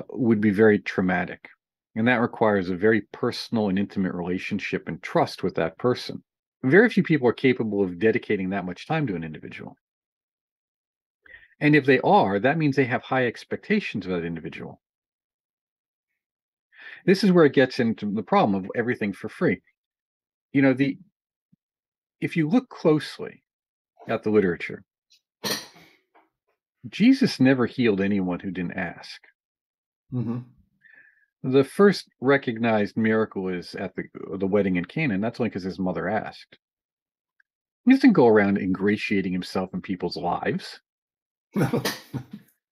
would be very traumatic. And that requires a very personal and intimate relationship and trust with that person. Very few people are capable of dedicating that much time to an individual. And if they are, that means they have high expectations of that individual. This is where it gets into the problem of everything for free. If you look closely at the literature, Jesus never healed anyone who didn't ask.
Mm-hmm.
The first recognized miracle is at the wedding in Cana. That's only because his mother asked. He doesn't go around ingratiating himself in people's lives.
No.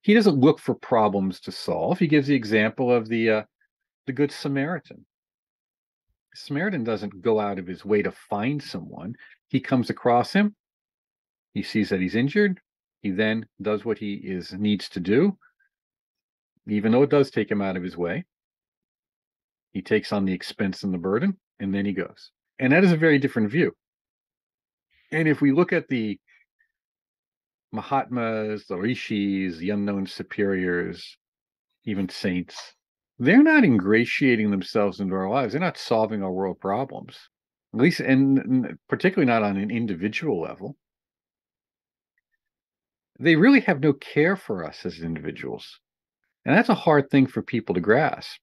He doesn't look for problems to solve. He gives the example of the Good Samaritan. The Samaritan doesn't go out of his way to find someone. He comes across him. He sees that he's injured. He then does what he needs to do, even though it does take him out of his way. He takes on the expense and the burden, and then he goes. And that is a very different view. And if we look at the Mahatmas, the rishis, the unknown superiors, even saints, they're not ingratiating themselves into our lives. They're not solving our world problems, at least, and particularly not on an individual level. They really have no care for us as individuals. And that's a hard thing for people to grasp.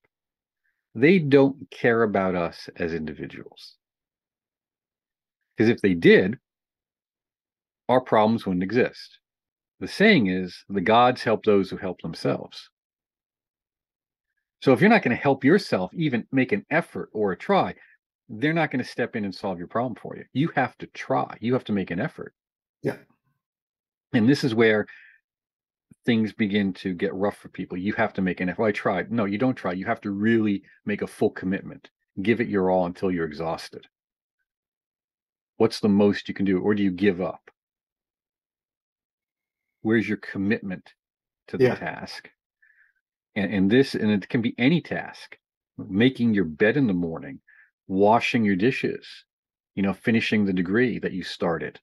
They don't care about us as individuals. Because if they did, our problems wouldn't exist. The saying is, the gods help those who help themselves. So if you're not going to help yourself, even make an effort or a try, they're not going to step in and solve your problem for you. You have to try. You have to make an effort.
Yeah.
And this is where things begin to get rough for people. You have to make an effort. Well, I tried. No, you don't try. You have to really make a full commitment. Give it your all until you're exhausted. What's the most you can do? Or do you give up? Where's your commitment to the task? And it can be any task. Making your bed in the morning, washing your dishes, finishing the degree that you started.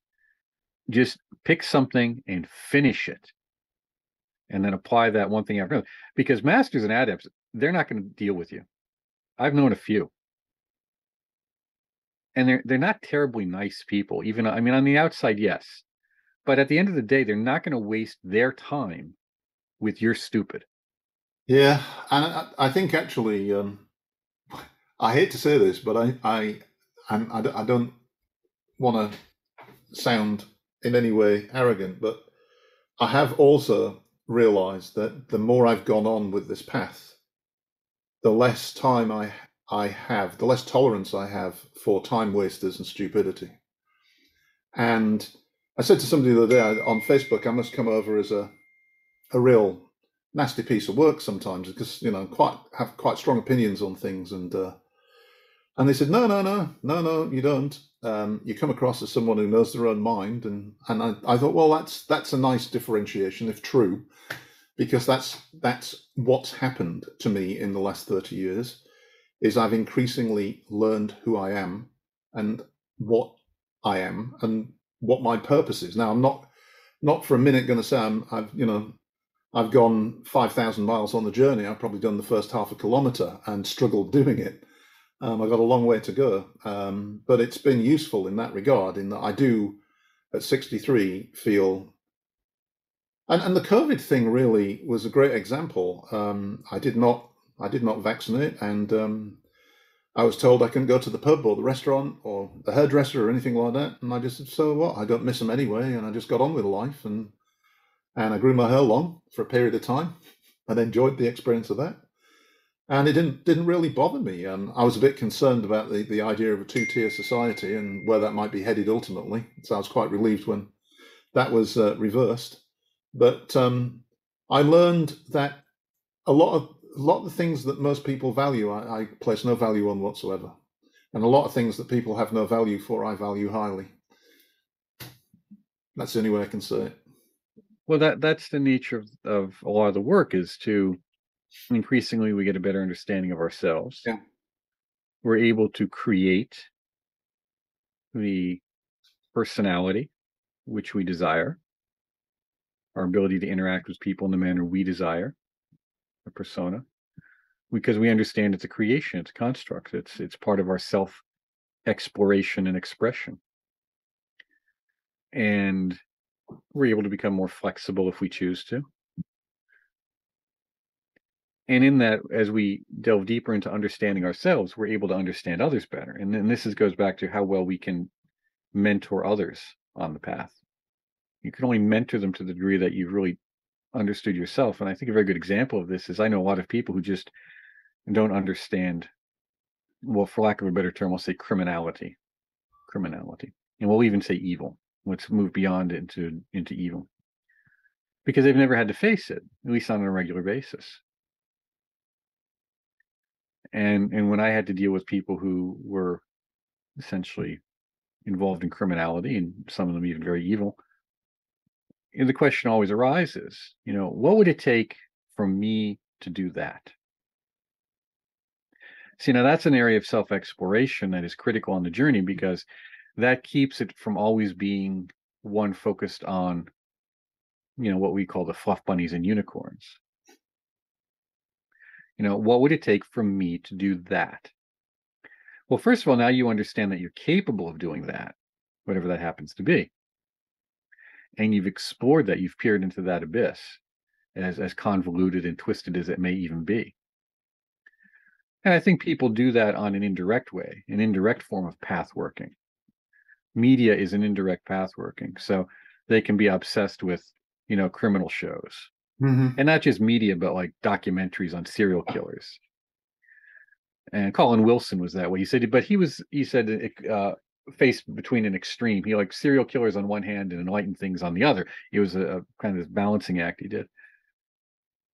Just pick something and finish it. And then apply that one thing after another. Because masters and adepts, they're not going to deal with you. I've known a few. And they're not terribly nice people. Even, I mean, on the outside, yes. But at the end of the day, they're not going to waste their time with your stupid.
Yeah, and I think actually, I hate to say this, but I don't want to sound in any way arrogant, but I have also realized that the more I've gone on with this path, the less time I have, the less tolerance I have for time wasters and stupidity. And I said to somebody the other day on Facebook, I must come over as a real nasty piece of work sometimes, because have quite strong opinions on things, and they said no, you don't. You come across as someone who knows their own mind, and I thought, well, that's a nice differentiation if true, because that's what's happened to me in the last 30 years. Is I've increasingly learned who I am and what I am and what my purpose is. Now, I'm not for a minute going to say I've gone 5,000 miles on the journey. I've probably done the first half a kilometer and struggled doing it. I've got a long way to go, but it's been useful in that regard, in that I do, at 63, feel... And the COVID thing really was a great example. I did not vaccinate, and I was told I couldn't go to the pub or the restaurant or the hairdresser or anything like that. And I just said, so what? I don't miss them anyway. And I just got on with life, and I grew my hair long for a period of time and enjoyed the experience of that. And it didn't really bother me. I was a bit concerned about the idea of a two-tier society and where that might be headed ultimately. So I was quite relieved when that was reversed. But I learned that a lot of the things that most people value, I place no value on whatsoever. And a lot of things that people have no value for, I value highly. That's the only way I can say it.
Well, that's the nature of a lot of the work, is to increasingly we get a better understanding of ourselves.
Yeah.
We're able to create the personality which we desire, our ability to interact with people in the manner we desire, a persona, because we understand it's a creation, it's a construct, it's part of our self exploration and expression. And we're able to become more flexible if we choose to. And in that, as we delve deeper into understanding ourselves, we're able to understand others better. And then goes back to how well we can mentor others on the path. You can only mentor them to the degree that you've really understood yourself. And I think a very good example of this is I know a lot of people who just don't understand, well, for lack of a better term, we'll say criminality. And we'll even say evil. Let's move beyond into evil. Because they've never had to face it, at least on a regular basis. And when I had to deal with people who were essentially involved in criminality, and some of them even very evil, the question always arises, what would it take for me to do that? See, now that's an area of self-exploration that is critical on the journey, because that keeps it from always being one focused on what we call the fluff bunnies and unicorns. What would it take for me to do that? Well, first of all, now you understand that you're capable of doing that, whatever that happens to be. And you've explored that, you've peered into that abyss, as convoluted and twisted as it may even be. And I think people do that on an indirect way, an indirect form of path working. Media is an indirect path working. So they can be obsessed with, criminal shows.
Mm-hmm.
And not just media, but like documentaries on serial killers. And Colin Wilson was that way. He said, but he said, faced between an extreme. He liked serial killers on one hand and enlightened things on the other. It was a kind of balancing act he did.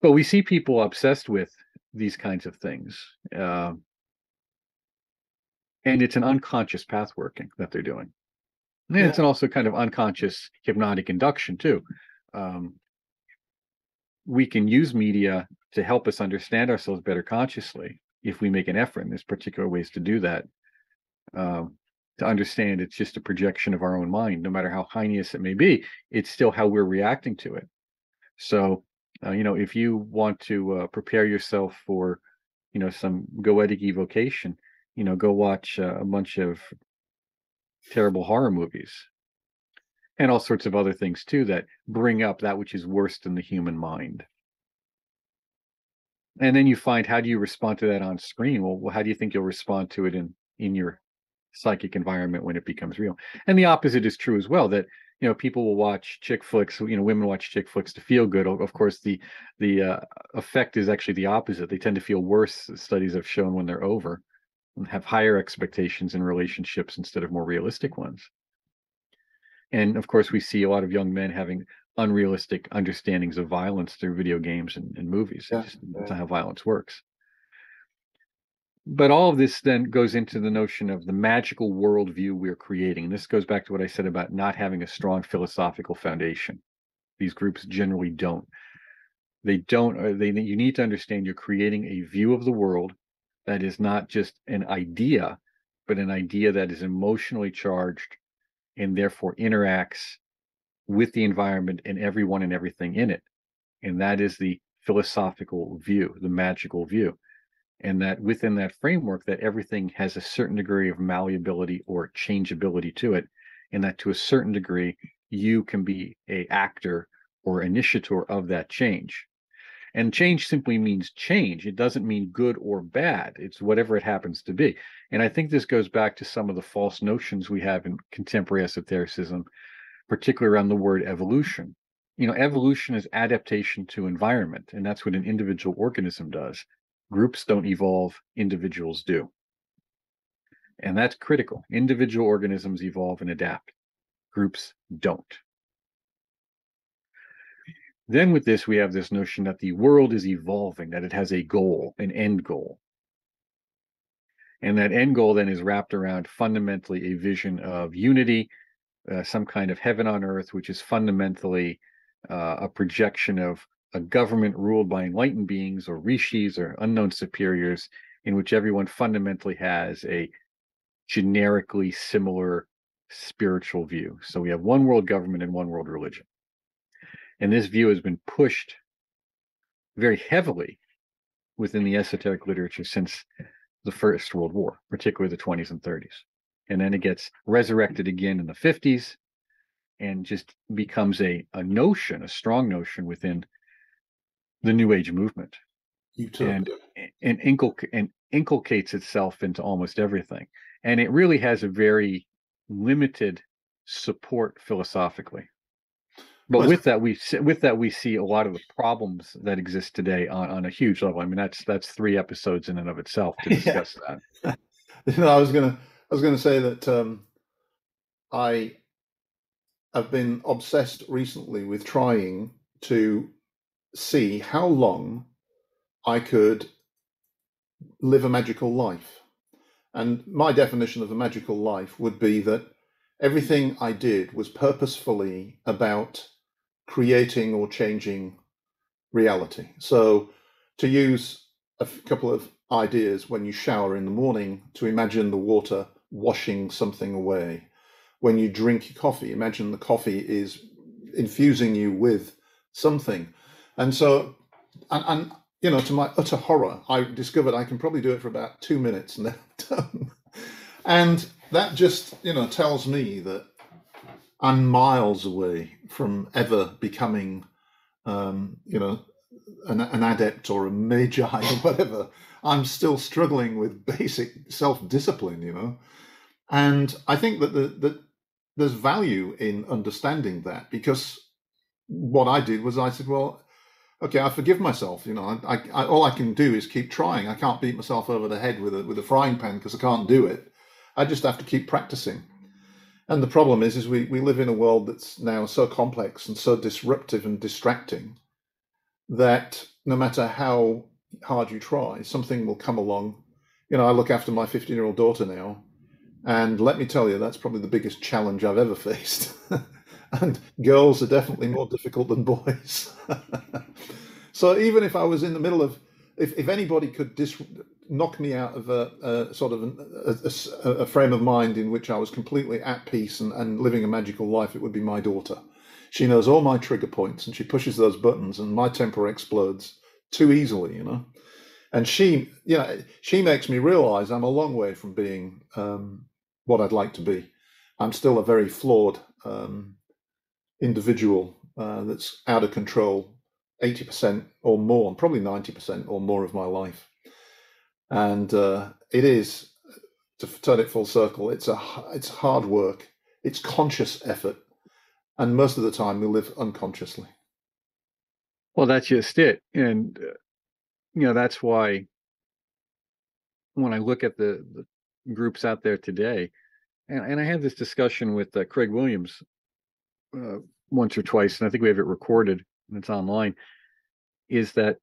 But we see people obsessed with these kinds of things. And it's an unconscious path working that they're doing. And it's an also kind of unconscious hypnotic induction too. We can use media to help us understand ourselves better consciously if we make an effort. And there's particular ways to do that. To understand it's just a projection of our own mind, no matter how heinous it may be, it's still how we're reacting to it. So, if you want to prepare yourself for, some goetic evocation, go watch a bunch of terrible horror movies and all sorts of other things too that bring up that which is worse than the human mind. And then you find, how do you respond to that on screen? Well, how do you think you'll respond to it in your psychic environment when it becomes real? And the opposite is true as well, that people will watch chick flicks, women watch chick flicks to feel good. Of course, the effect is actually the opposite. They tend to feel worse, studies have shown, when they're over, and have higher expectations in relationships instead of more realistic ones. And of course, we see a lot of young men having unrealistic understandings of violence through video games and movies. That's not how violence works. But all of this then goes into the notion of the magical worldview we're creating. And this goes back to what I said about not having a strong philosophical foundation. These groups generally don't. You need to understand you're creating a view of the world that is not just an idea, but an idea that is emotionally charged and therefore interacts with the environment and everyone and everything in it. And that is the philosophical view, the magical view. And that within that framework, that everything has a certain degree of malleability or changeability to it, and that to a certain degree, you can be an actor or initiator of that change. And change simply means change. It doesn't mean good or bad. It's whatever it happens to be. And I think this goes back to some of the false notions we have in contemporary esotericism, particularly around the word evolution. Evolution is adaptation to environment, and that's what an individual organism does. Groups don't evolve, individuals do. And that's critical. Individual organisms evolve and adapt. Groups don't. Then with this, we have this notion that the world is evolving, that it has a goal, an end goal. And that end goal then is wrapped around fundamentally a vision of unity, some kind of heaven on earth, which is fundamentally a projection of a government ruled by enlightened beings or rishis or unknown superiors, in which everyone fundamentally has a generically similar spiritual view. So we have one world government and one world religion. And this view has been pushed very heavily within the esoteric literature since the First World War, particularly the 20s and 30s. And then it gets resurrected again in the 50s and just becomes a notion, a strong notion within the New Age movement. Utopia. And inculcates itself into almost everything. And it really has a very limited support philosophically. But with that, we see a lot of the problems that exist today on a huge level. I mean, that's 3 episodes in and of itself to discuss that.
I was gonna say that I have been obsessed recently with trying to see how long I could live a magical life. And my definition of a magical life would be that everything I did was purposefully about creating or changing reality. So to use a couple of ideas, when you shower in the morning, to imagine the water washing something away. When you drink coffee, imagine the coffee is infusing you with something. And so, and to my utter horror, I discovered I can probably do it for about 2 minutes and then I'm done. And that just, tells me that I'm miles away from ever becoming, an adept or a magi or whatever. I'm still struggling with basic self-discipline. And I think that there's value in understanding that, because what I did was I said, well, okay, I forgive myself. All I can do is keep trying. I can't beat myself over the head with a frying pan because I can't do it. I just have to keep practicing. And the problem is we live in a world that's now so complex and so disruptive and distracting that no matter how hard you try, something will come along. I look after my 15-year-old daughter now, and let me tell you, that's probably the biggest challenge I've ever faced. And girls are definitely more difficult than boys. So even if I was in the middle of, if anybody could knock me out of a sort of a frame of mind in which I was completely at peace and living a magical life, it would be my daughter. She knows all my trigger points and she pushes those buttons and my temper explodes too easily, And she makes me realize I'm a long way from being what I'd like to be. I'm still a very flawed individual that's out of control 80% or more, and probably 90% or more of my life. And it is, to turn it full circle, it's hard work, it's conscious effort, and most of the time we live unconsciously.
Well, that's just it. And that's why when I look at the groups out there today, and I had this discussion with Craig Williams once or twice, and I think we have it recorded and it's online, is that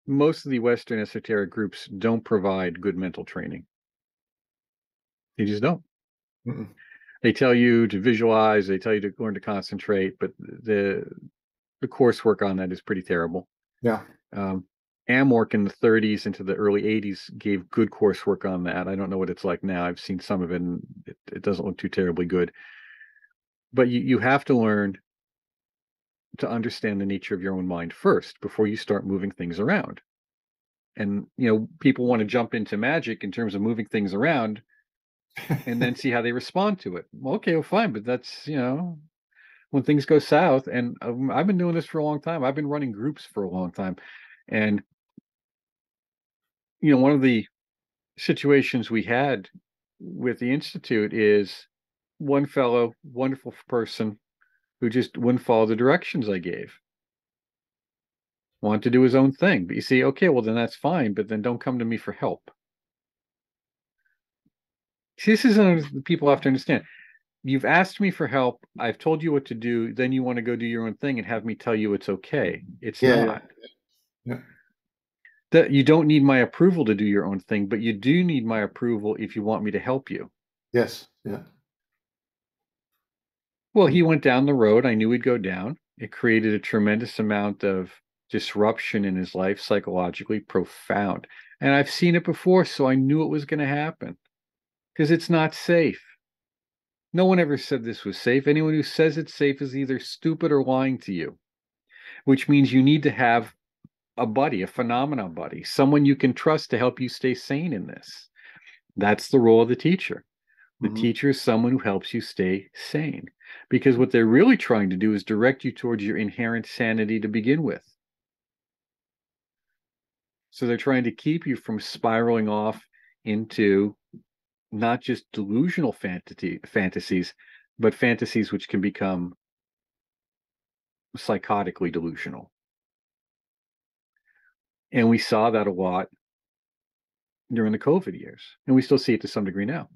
most of the Western esoteric groups don't provide good mental training. They just don't.
Mm-mm.
They tell you to visualize, they tell you to learn to concentrate, but the coursework on that is pretty terrible.
Yeah.
Amork in the 30s into the early 80s gave good coursework on that. I don't know what it's like now. I've seen some of it, and it doesn't look too terribly good. But you have to learn to understand the nature of your own mind first before you start moving things around. And people want to jump into magic in terms of moving things around and then see how they respond to it. Well, okay, well, fine, but that's when things go south. And I've been doing this for a long time. I've been running groups for a long time, and one of the situations we had with the Institute is one fellow, wonderful person, who just wouldn't follow the directions I gave. Wanted to do his own thing. But you see, okay, well, then that's fine, but then don't come to me for help. See, this is what people have to understand. You've asked me for help. I've told you what to do. Then you want to go do your own thing and have me tell you it's okay. It's not.
Yeah.
That you don't need my approval to do your own thing, but you do need my approval if you want me to help you.
Yes. Yeah.
Well, he went down the road I knew he'd go down. It created a tremendous amount of disruption in his life, psychologically profound. And I've seen it before, so I knew it was going to happen because it's not safe. No one ever said this was safe. Anyone who says it's safe is either stupid or lying to you, which means you need to have a buddy, a phenomena buddy, someone you can trust to help you stay sane in this. That's the role of the teacher. The teacher is someone who helps you stay sane, because what they're really trying to do is direct you towards your inherent sanity to begin with. So they're trying to keep you from spiraling off into not just delusional fantasies, but fantasies which can become psychotically delusional. And we saw that a lot during the COVID years, and we still see it to some degree now.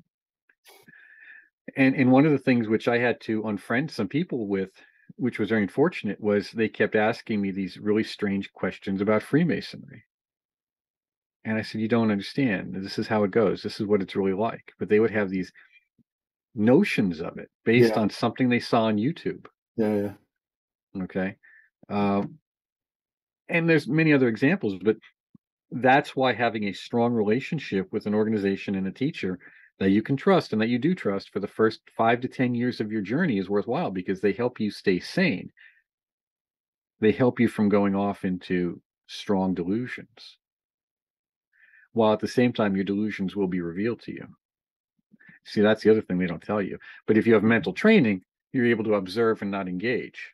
And one of the things which I had to unfriend some people with, which was very unfortunate, was they kept asking me these really strange questions about Freemasonry. And I said, you don't understand. This is how it goes. This is what it's really like. But they would have these notions of it based on something they saw on YouTube.
Yeah.
Okay. And there's many other examples, but that's why having a strong relationship with an organization and a teacher that you can trust and that you do trust for the first 5 to 10 years of your journey is worthwhile, because they help you stay sane. They help you from going off into strong delusions, while at the same time your delusions will be revealed to you. See, that's the other thing they don't tell you. But if you have mental training, you're able to observe and not engage.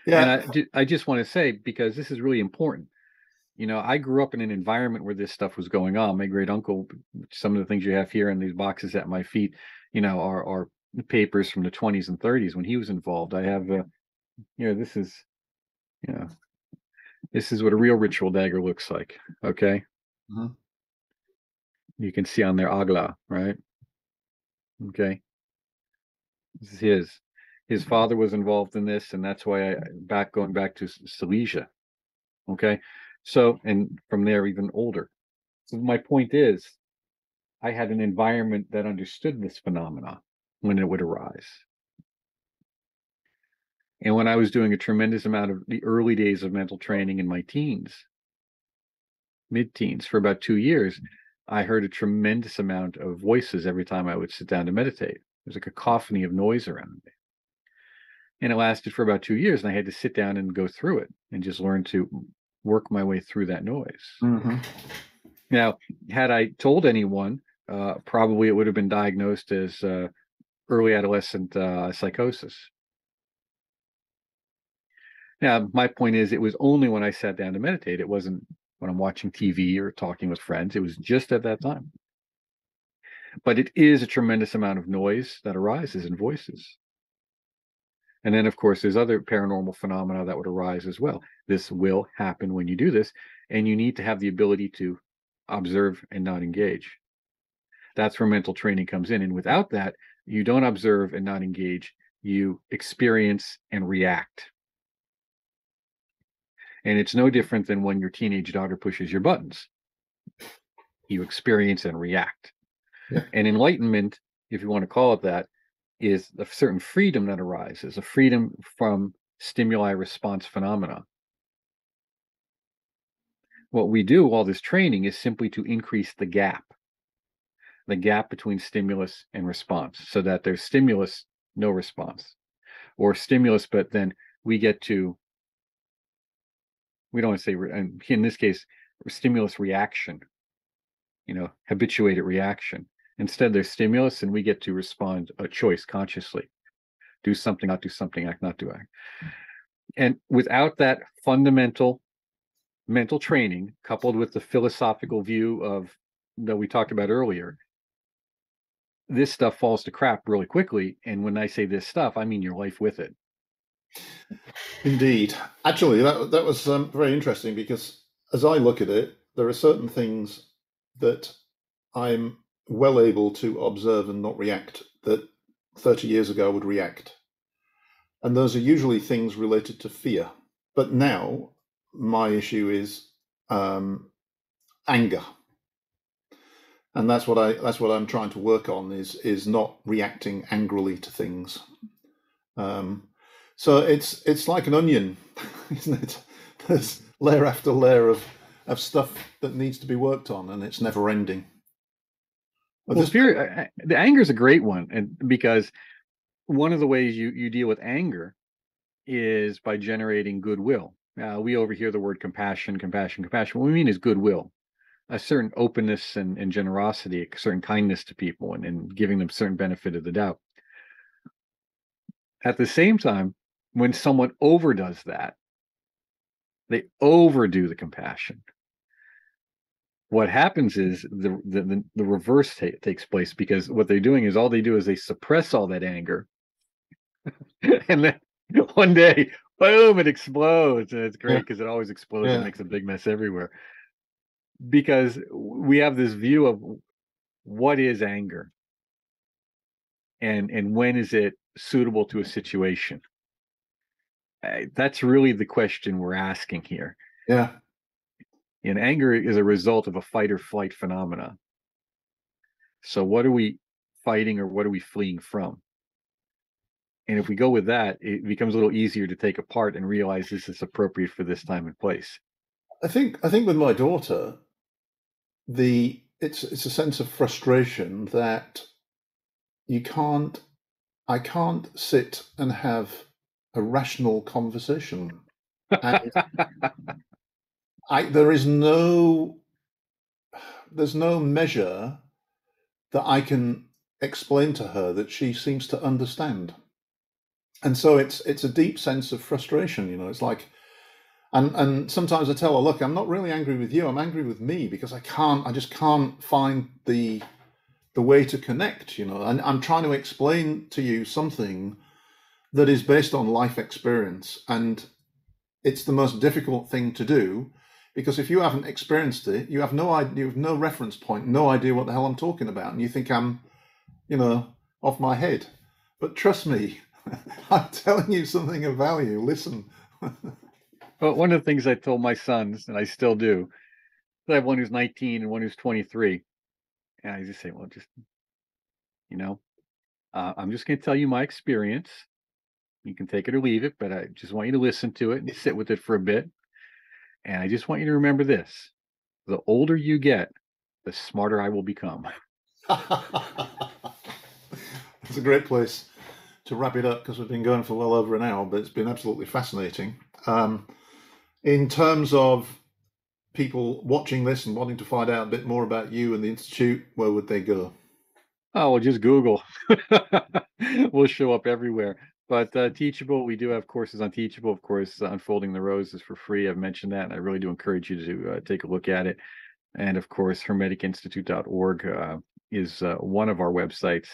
Yeah.
And I just want to say, because this is really important, I grew up in an environment where this stuff was going on. My great uncle, some of the things you have here in these boxes at my feet, are papers from the 20s and 30s when he was involved. I have, this is, you know, this is what a real ritual dagger looks like. Okay.
Mhm.
You can see on there Agla, right? Okay. This is his. His father was involved in this, and that's why going back to Silesia. Okay. So, and from there, even older. So my point is, I had an environment that understood this phenomena when it would arise. And when I was doing a tremendous amount of the early days of mental training in my teens, mid-teens, for about 2 years, I heard a tremendous amount of voices every time I would sit down to meditate. There's a cacophony of noise around me. And it lasted for about 2 years, and I had to sit down and go through it and just learn to work my way through that noise.
Mm-hmm.
Now, had I told anyone, probably it would have been diagnosed as early adolescent psychosis. Now, my point is, it was only when I sat down to meditate. It wasn't when I'm watching TV or talking with friends. It was just at that time. But it is a tremendous amount of noise that arises in voices. And then, of course, there's other paranormal phenomena that would arise as well. This will happen when you do this, and you need to have the ability to observe and not engage. That's where mental training comes in. And without that, you don't observe and not engage. You experience and react. And it's no different than when your teenage daughter pushes your buttons. You experience and react.
Yeah.
And enlightenment, if you want to call it that, is a certain freedom that arises, a freedom from stimuli response phenomena. What we do, all this training, is simply to increase the gap between stimulus and response, so that there's stimulus, no response, or stimulus, but then we don't want to say, in this case, stimulus reaction, habituated reaction. Instead, there's stimulus, and we get to respond a choice consciously. Do something, not do something, act, not do act. And without that fundamental mental training, coupled with the philosophical view that we talked about earlier, this stuff falls to crap really quickly. And when I say this stuff, I mean your life with it.
Indeed. Actually, that was very interesting, because as I look at it, there are certain things that I'm well able to observe and not react that 30 years ago I would react. And those are usually things related to fear. But now my issue is anger. And that's what I'm trying to work on, is not reacting angrily to things. So it's like an onion, isn't it? There's layer after layer of stuff that needs to be worked on, and it's never ending.
Well, fear, the anger is a great one, and because one of the ways you deal with anger is by generating goodwill. We overhear the word compassion. What we mean is goodwill, a certain openness and generosity, a certain kindness to people, and giving them certain benefit of the doubt. At the same time, when someone overdoes that, they overdo the compassion. What happens is the reverse takes place, because what they're doing is, all they do is they suppress all that anger, and then one day, boom, it explodes, and it's great because it always explodes and makes a big mess everywhere. Because we have this view of what is anger, and when is it suitable to a situation. That's really the question we're asking here.
Yeah.
And anger is a result of a fight or flight phenomena. So what are we fighting, or what are we fleeing from? And if we go with that, it becomes a little easier to take apart and realize this is appropriate for this time and place.
I think with my daughter, it's a sense of frustration that I can't sit and have a rational conversation And there's no measure that I can explain to her that she seems to understand. And so it's a deep sense of frustration, you know. It's like, and sometimes I tell her, look, I'm not really angry with you. I'm angry with me because I just can't find the way to connect, you know. And I'm trying to explain to you something that is based on life experience, and it's the most difficult thing to do, because if you haven't experienced it, you have no idea, you have no reference point, no idea what the hell I'm talking about, and you think I'm, you know, off my head. But trust me, I'm telling you something of value. Listen.
Well, one of the things I told my sons, and I still do, I have one who's 19 and one who's 23, and I just say, well, just, you know, I'm just going to tell you my experience. You can take it or leave it, but I just want you to listen to it and sit with it for a bit. And I just want you to remember this: the older you get, the smarter I will become.
It's a great place to wrap it up, because we've been going for well over an hour, but it's been absolutely fascinating. In terms of people watching this and wanting to find out a bit more about you and the Institute, where would they go?
Oh, well, just Google. We'll show up everywhere. But Teachable, we do have courses on Teachable. Of course, Unfolding the Rose is for free. I've mentioned that, and I really do encourage you to take a look at it. And of course, hermeticinstitute.org is one of our websites.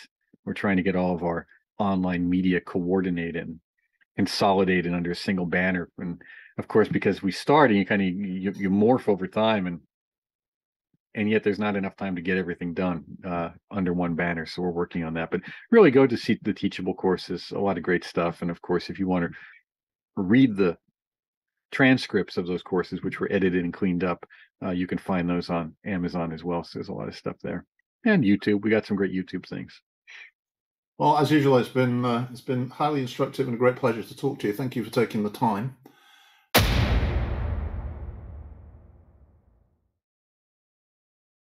We're trying to get all of our online media coordinated and consolidated under a single banner. And of course, because we start and you morph over time, and yet there's not enough time to get everything done under one banner. So we're working on that. But really go to see the Teachable courses, a lot of great stuff. And of course, if you want to read the transcripts of those courses, which were edited and cleaned up, you can find those on Amazon as well. So there's a lot of stuff there. And YouTube, we got some great YouTube things.
Well, as usual, it's been highly instructive and a great pleasure to talk to you. Thank you for taking the time.